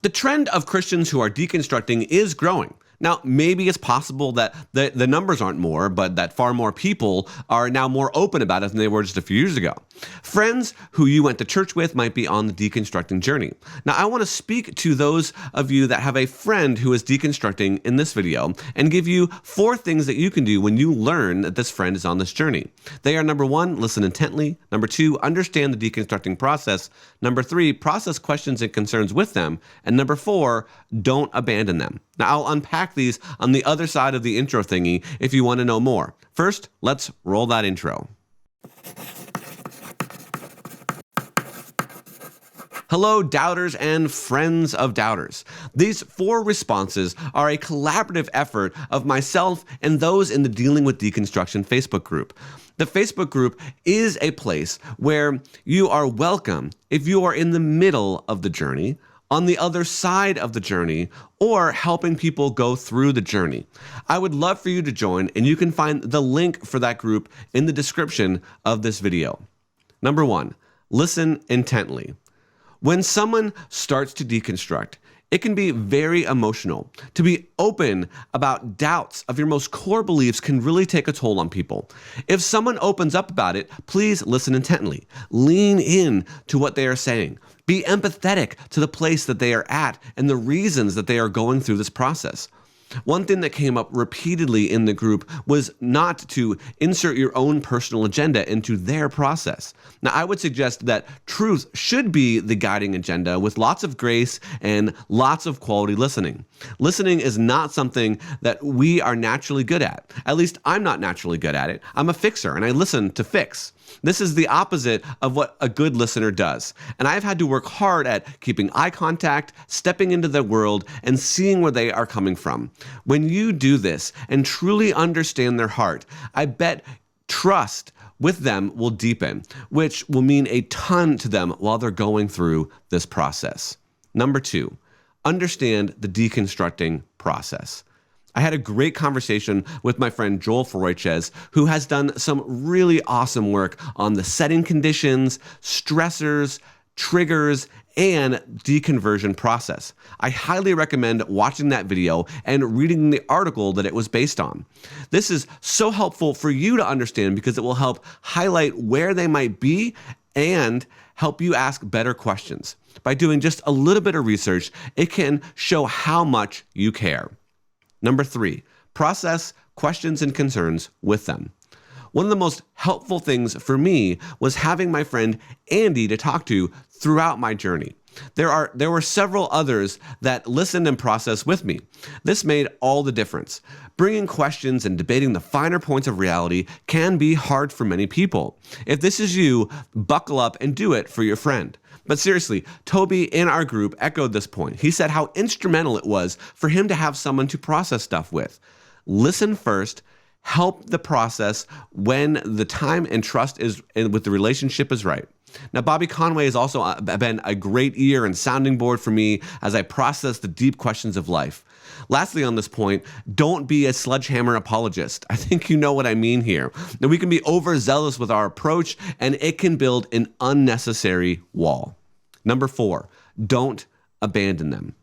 The trend of Christians who are deconstructing is growing. Now, maybe it's possible that the numbers aren't more, but that far more people are now more open about it than they were just a few years ago. Friends who you went to church with might be on the deconstructing journey. Now, I want to speak to those of you that have a friend who is deconstructing in this video and give you 4 things that you can do when you learn that this friend is on this journey. They are: number 1, listen intently; number 2, understand the deconstructing process; number 3, process questions and concerns with them; and number 4, don't abandon them. Now, I'll unpack these on the other side of the intro thingy if you want to know more. First, let's roll that intro. Hello, doubters and friends of doubters. These 4 responses are a collaborative effort of myself and those in the Dealing with Deconstruction Facebook group. The Facebook group is a place where you are welcome if you are in the middle of the journey, on the other side of the journey, or helping people go through the journey. I would love for you to join, and you can find the link for that group in the description of this video. Number 1, listen intently. When someone starts to deconstruct, it can be very emotional. To be open about doubts of your most core beliefs can really take a toll on people. If someone opens up about it, please listen intently. Lean in to what they are saying. Be empathetic to the place that they are at and the reasons that they are going through this process. One thing that came up repeatedly in the group was not to insert your own personal agenda into their process. Now, I would suggest that truth should be the guiding agenda with lots of grace and lots of quality listening. Listening is not something that we are naturally good at. At least I'm not naturally good at it. I'm a fixer and I listen to fix. This is the opposite of what a good listener does. And I've had to work hard at keeping eye contact, stepping into their world, and seeing where they are coming from. When you do this and truly understand their heart, I bet trust with them will deepen, which will mean a ton to them while they're going through this process. Number 2, understand the deconstructing process. I had a great conversation with my friend Joel Froiches, who has done some really awesome work on the setting conditions, stressors, triggers, and deconversion process. I highly recommend watching that video and reading the article that it was based on. This is so helpful for you to understand because it will help highlight where they might be and help you ask better questions. By doing just a little bit of research, it can show how much you care. Number 3, process questions and concerns with them. One of the most helpful things for me was having my friend Andy to talk to throughout my journey. There were several others that listened and processed with me. This made all the difference. Bringing questions and debating the finer points of reality can be hard for many people. If this is you, buckle up and do it for your friend. But seriously, Toby in our group echoed this point. He said how instrumental it was for him to have someone to process stuff with. Listen first, help the process when the time and trust is and with the relationship is right. Now, Bobby Conway has also been a great ear and sounding board for me as I process the deep questions of life. Lastly, on this point, don't be a sledgehammer apologist. I think you know what I mean here. Now, we can be overzealous with our approach, and it can build an unnecessary wall. Number 4, don't abandon them.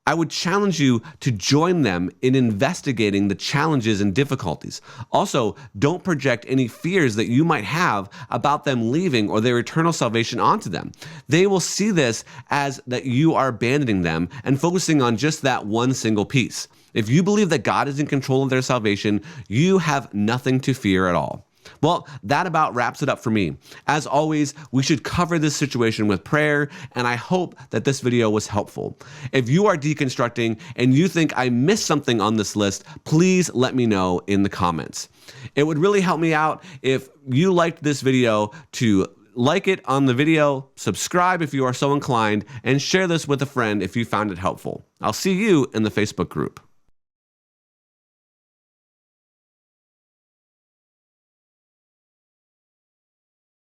I would challenge you to join them in investigating the challenges and difficulties. Also, don't project any fears that you might have about them leaving or their eternal salvation onto them. They will see this as that you are abandoning them and focusing on just that one single piece. If you believe that God is in control of their salvation, you have nothing to fear at all. Well, that about wraps it up for me. As always, we should cover this situation with prayer, and I hope that this video was helpful. If you are deconstructing and you think I missed something on this list, please let me know in the comments. It would really help me out if you liked this video to like it on the video, subscribe if you are so inclined, and share this with a friend if you found it helpful. I'll see you in the Facebook group.